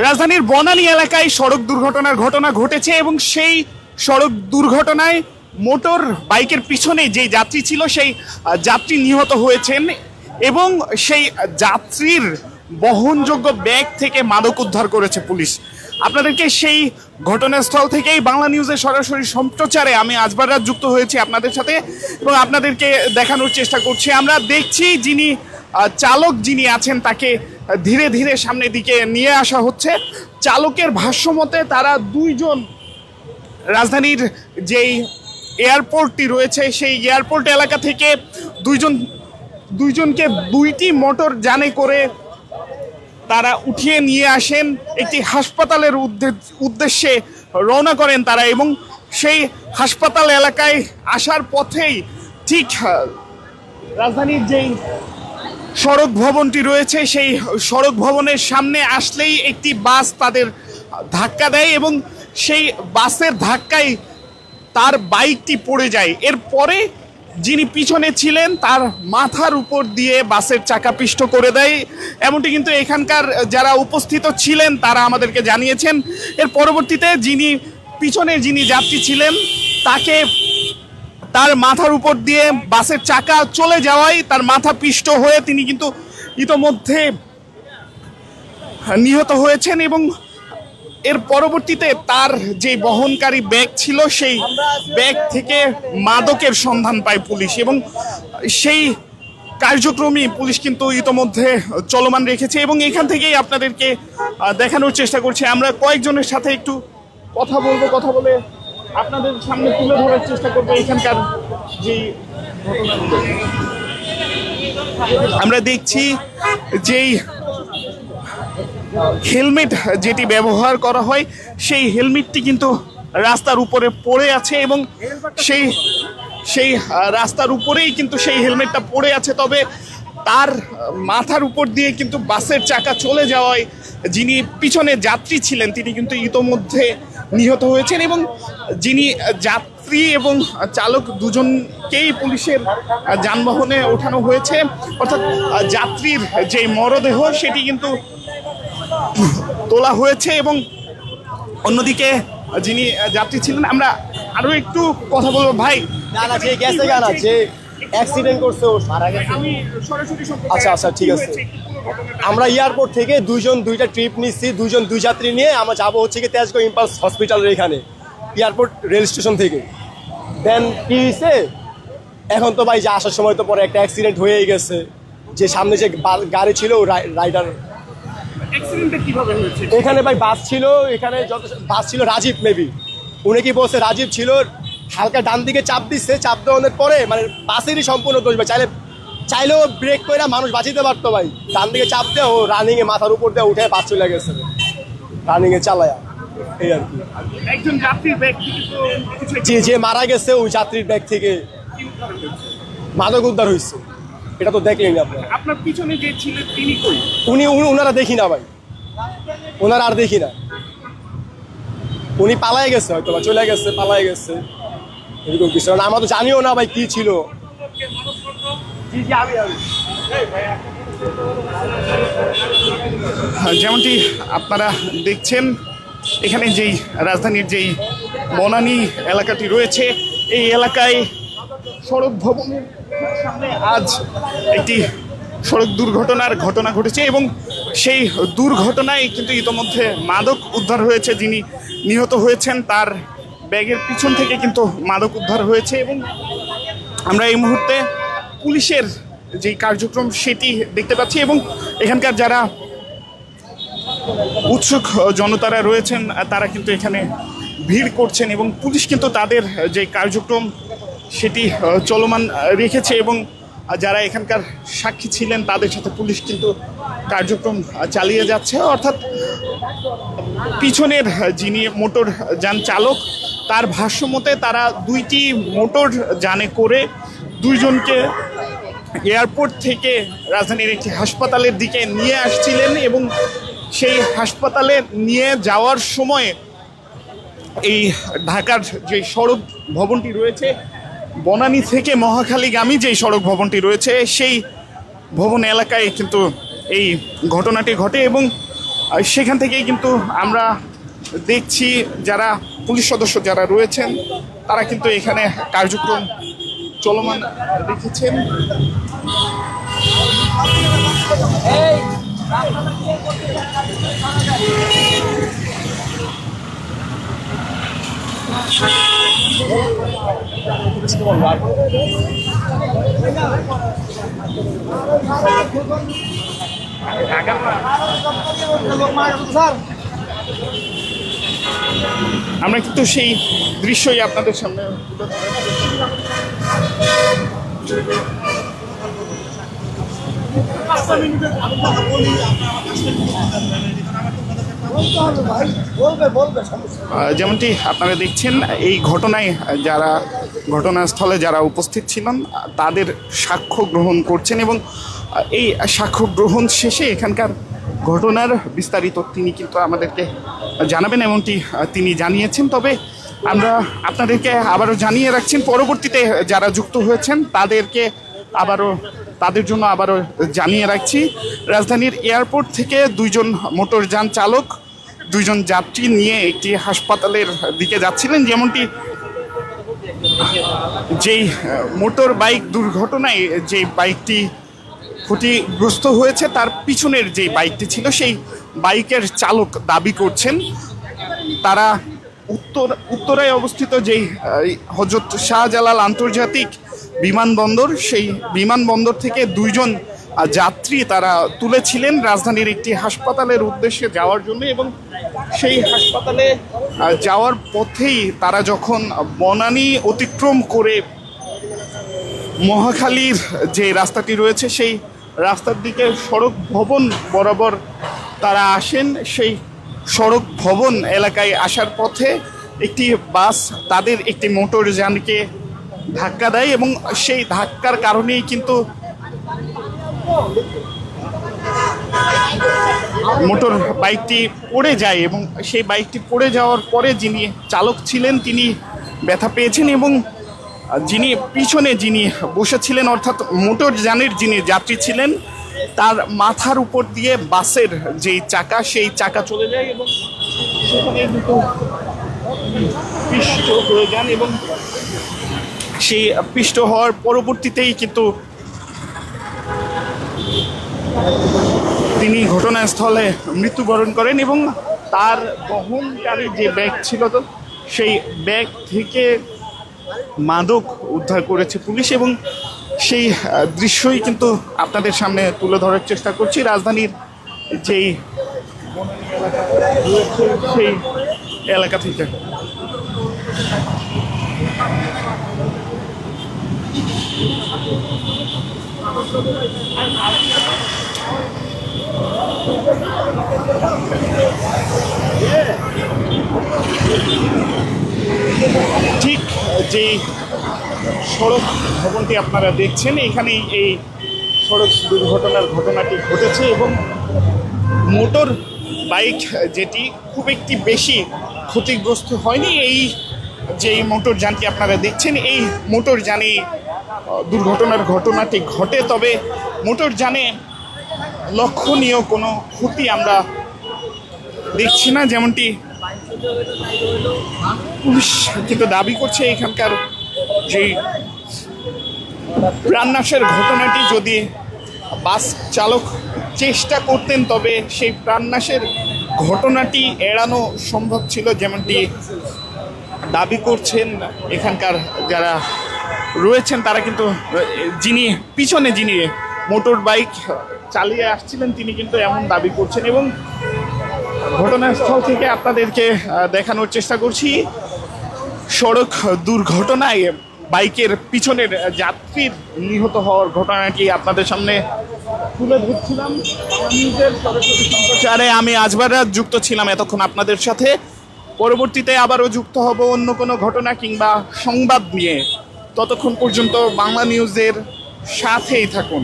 রাজধানীর বনানী এলাকায় সড়ক দুর্ঘটনার ঘটনা ঘটেছে এবং সেই সড়ক দুর্ঘটনায় মোটর বাইকের পিছনে যে যাত্রী ছিল সেই যাত্রী নিহত হয়েছেন এবং সেই যাত্রীর বহনযোগ্য ব্যাগ থেকে মাদক উদ্ধার করেছে পুলিশ। আপনাদেরকে সেই ঘটনাস্থল থেকেই বাংলা নিউজের সরাসরি সম্প্রচারে আমি আজবার রাত যুক্ত হয়েছি আপনাদের সাথে এবং আপনাদেরকে দেখানোর চেষ্টা করছি। আমরা দেখছি যিনি চালক যিনি আছেন তাকে ধীরে ধীরে সামনের দিকে নিয়ে আসা হচ্ছে। চালকের ভাষ্যমতে তারা দুইজন রাজধানীর যেই এয়ারপোর্টটি রয়েছে সেই এয়ারপোর্ট এলাকা থেকে দুইজনকে দুইটি মোটর যানে করে তারা উঠিয়ে নিয়ে আসেন, একটি হাসপাতালের উদ্দেশ্যে রওনা করেন তারা এবং সেই হাসপাতাল এলাকায় আসার পথেই ঠিক রাজধানীর যেই সড়ক ভবনটি রয়েছে সেই সড়ক ভবনের সামনে আসলেই একটি বাস তাদের ধাক্কা দেয় এবং সেই বাসের ধাক্কায় তার বাইকটি পড়ে যায়। এরপরে যিনি পিছনে ছিলেন তার মাথার উপর দিয়ে বাসের চাকা পিষ্ট করে দেয়, এমনটি কিন্তু এখানকার যারা উপস্থিত ছিলেন তারা আমাদেরকে জানিয়েছেন। এর পরবর্তীতে যিনি যাত্রী ছিলেন তাকে তার মাথার উপর দিয়ে বাসের চাকা চলে যাওয়ায় তার মাথা পিষ্ট হয়ে তিনি কিন্তু ইতোমধ্যে নিহত হয়েছেন এবং এর পরবর্তীতে তার যে বহনকারী ব্যাগ ছিল সেই ব্যাগ থেকে মাদকের সন্ধান পায় পুলিশ এবং সেই কার্যক্রমই পুলিশ কিন্তু ইতোমধ্যে চলমান রেখেছে এবং এখান থেকেই আপনাদেরকে দেখানোর চেষ্টা করছি। আমরা কয়েকজনের সাথে একটু কথা বলে আপনাদের সামনে তুলে ধরার চেষ্টা করবো এখানকার যে ঘটনাগুলো। আমরা দেখছি যেই হেলমেট যেটি ব্যবহার করা হয় সেই হেলমেটটি কিন্তু রাস্তার উপরে পড়ে আছে এবং সেই রাস্তার উপরেই কিন্তু সেই হেলমেটটা পড়ে আছে। তবে তার মাথার উপর দিয়ে কিন্তু বাসের চাকা চলে যাওয়ায় যিনি পিছনে যাত্রী ছিলেন তিনি কিন্তু ইতোমধ্যে নিহত হয়েছেন এবং যিনি যাত্রী এবং চালক দুজনকেই পুলিশের যানবাহনে ওঠানো হয়েছে, অর্থাৎ যাত্রীর যে মরদেহ সেটি কিন্তু তোলা হয়েছে এবং অন্যদিকে যিনি যাত্রী ছিলেন আমরা আরো একটু কথা বলবো। ভাই অ্যাক্সিডেন্ট করছে ও মারা গেছে। আচ্ছা ঠিক আছে। আমরা এয়ারপোর্ট থেকে দুইটা ট্রিপ নিচ্ছি, দুই যাত্রী নিয়ে আমরা যাবো হচ্ছে কি তেজগাঁও ইম্পালস হসপিটালের এখানে এয়ারপোর্ট রেল স্টেশন থেকে। দেন কি হয়েছে এখন তো ভাই যে আসার সময় তো পরে একটা অ্যাক্সিডেন্ট হয়েই গেছে। যে সামনে যে গাড়ি ছিল রাইডার এখানে ভাই বাস ছিল, এখানে বাস ছিল রাজীব মেবি, উনি কি বলছে রাজীব ছিল, হালকা ডান দিকে চাপ দিচ্ছে, চাপ দেওয়ানোর পরে মানে বাসেরই সম্পূর্ণ দোষ ভাই। চাইলেও ব্রেক করে মানুষ বাঁচিতে পারতো ভাই, ডান দিকে চাপ দেয় ও রানিংয়ে মাথার উপর দিয়ে উঠে বাস চলে গেছে রানিংয়ে চালায়া। এই আর কি একজন যাত্রীর ব্যাগ থেকে যে মারা গেছে ওই যাত্রীর ব্যাগ থেকে মাদক উদ্ধার হয়েছে, এটা তো দেখলেন আপনার পিছনে যে ছিলেন তিনি কই? ওনারা দেখি না ভাই, ওনারা আর দেখি না, উনি পালাই গেছে হয়তো বা চলে গেছে পালাই গেছে এরকম কিছু। আমরা তো জানিও না ভাই কি ছিল। যেমনটি আপনারা দেখছেন এখানে যেই রাজধানীর যেই বনানী এলাকাটি রয়েছে এই এলাকায় সড়ক ভবনের সামনে আজ একটি সড়ক দুর্ঘটনার ঘটনা ঘটেছে এবং সেই দুর্ঘটনায় কিন্তু ইতোমধ্যে মাদক উদ্ধার হয়েছে। যিনি নিহত হয়েছেন তার ব্যাগের পিছন থেকে কিন্তু মাদক উদ্ধার হয়েছে এবং আমরা এই মুহূর্তে পুলিশের যে কার্যক্রম সেটি দেখতে পাচ্ছি এবং এখানকার যারা উৎসুক জনতারা রয়েছেন তারা কিন্তু এখানে ভিড় করছেন এবং পুলিশ কিন্তু তাদের যে কার্যক্রম সেটি চলমান রেখেছে এবং যারা এখানকার সাক্ষী ছিলেন তাদের সাথে পুলিশ কিন্তু কার্যক্রম চালিয়ে যাচ্ছে। অর্থাৎ পিছনের যিনি মোটর যান চালক তার ভাষ্যমতে তারা দুইটি মোটর যানে করে দুইজনকে এয়ারপোর্ট থেকে রাজধানীর একটি হাসপাতালের দিকে নিয়ে আসছিলেন এবং সেই হাসপাতালে নিয়ে যাওয়ার সময় এই ঢাকার যে সড়ক ভবনটি রয়েছে বনানী থেকে মহাখালীগামী যে সড়ক ভবনটি রয়েছে সেই ভবন এলাকায় কিন্তু এই ঘটনাটি ঘটে এবং সেখান থেকেই কিন্তু আমরা দেখছি যারা পুলিশ সদস্য যারা রয়েছেন তারা কিন্তু এখানে কার্যক্রম চলমান রেখেছেন। আমরা কিন্তু সেই দৃশ্যই আপনাদের সামনে তুলে যেমনটি আপনারা দেখছেন এই ঘটনায় যারা ঘটনাস্থলে যারা উপস্থিত ছিলেন তাদের সাক্ষ্য গ্রহণ করছেন এবং এই সাক্ষ্য গ্রহণ শেষে এখানকার ঘটনার বিস্তারিত তিনি কিন্তু আমাদেরকে জানাবেন এমনটি তিনি জানিয়েছেন। তবে আমরা আপনাদেরকে আবারও জানিয়ে রাখছেন পরবর্তীতে যারা যুক্ত হয়েছেন তাদের জন্য আবারও জানিয়ে রাখছি রাজধানীর এয়ারপোর্ট থেকে দুইজন মোটরযান চালক দুইজন যাত্রী নিয়ে একটি হাসপাতালের দিকে যাচ্ছিলেন। যেমনটি যেই মোটর বাইক দুর্ঘটনায় যে বাইকটি ক্ষতিগ্রস্ত হয়েছে তার পিছনের যে বাইকটি ছিল সেই বাইকের চালক দাবি করছেন তারা উত্তরায় অবস্থিত যেই হযরত শাহজালাল আন্তর্জাতিক বিমানবন্দর সেই বিমানবন্দর থেকে দুইজন যাত্রী তারা তুলেছিলেন রাজধানীর একটি হাসপাতালের উদ্দেশ্যে যাওয়ার জন্য এবং সেই হাসপাতালে যাওয়ার পথেই তারা যখন বনানী অতিক্রম করে মহাখালীর যে রাস্তাটি রয়েছে সেই রাস্তার দিকে সড়ক ভবন বরাবর তারা আসেন। সেই সড়ক ভবন এলাকায় আসার পথে একটি বাস তাদের একটি মোটরযানকে ধাক্কা দেয় এবং সেই ধাক্কার কারণেই কিন্তু মোটর বাইকটি পড়ে যায় এবং সেই বাইকটি পড়ে যাওয়ার পরে যিনি চালক ছিলেন তিনি ব্যথা পেয়েছেন এবং যিনি বসেছিলেন অর্থাৎ মোটরযানের যিনি যাত্রী ছিলেন তার মাথার উপর দিয়ে বাসের যেই চাকা সেই চাকা চলে যায় এবং সেখানে কিন্তু পিষ্ট হয়ে যান এবং সেই পিষ্ট হওয়ার পরবর্তীতেই কিন্তু তিনি ঘটনাস্থলে মৃত্যুবরণ করেন এবং তার বহনকারী যে ব্যাগ ছিল তো সেই ব্যাগ থেকে মাদক উদ্ধার করেছে পুলিশ এবং সেই দৃশ্যই কিন্তু আপনাদের সামনে তুলে ধরার চেষ্টা করছি রাজধানীর যেই সেই এলাকা থেকে। ঠিক যে সড়ক ভবনটি আপনারা দেখছেন এখানেই এই সড়ক দুর্ঘটনার ঘটনাটি ঘটেছে এবং মোটর বাইক যেটি খুব একটি বেশি ক্ষতিগ্রস্ত হয়নি। এই যে মোটরযানটি আপনারা দেখছেন এই মোটরযানে দুর্ঘটনার ঘটনাটি ঘটে, তবে মোটরযানে লক্ষণীয় কোনো ক্ষতি আমরা দেখছি না। যেমনটি পুলিশ কিন্তু দাবি করছে এখানকার যে প্রাণনাশের ঘটনাটি যদি বাস চালক চেষ্টা করতেন তবে সেই প্রাণনাশের ঘটনাটি এড়ানো সম্ভব ছিল, যেমনটি দাবি করছেন এখানকার যারা রয়েছেন তারা। কিন্তু যিনি মোটর বাইক চালিয়ে আসছিলেন তিনি কিন্তু এমন দাবি করছেন এবং ঘটনাস্থল থেকে আপনাদেরকে দেখানোর চেষ্টা করছি সড়ক দুর্ঘটনায় বাইকের পিছনের যাত্রীর নিহত হওয়ার ঘটনাটি আপনাদের সামনে তুলে ধরছিলাম। সম্প্রচারে আমি আজবার রাত যুক্ত ছিলাম এতক্ষণ আপনাদের সাথে। পরবর্তীতে আবারও যুক্ত হব অন্য কোনো ঘটনা কিংবা সংবাদ নিয়ে। ততক্ষণ পর্যন্ত বাংলা নিউজের সাথেই থাকুন।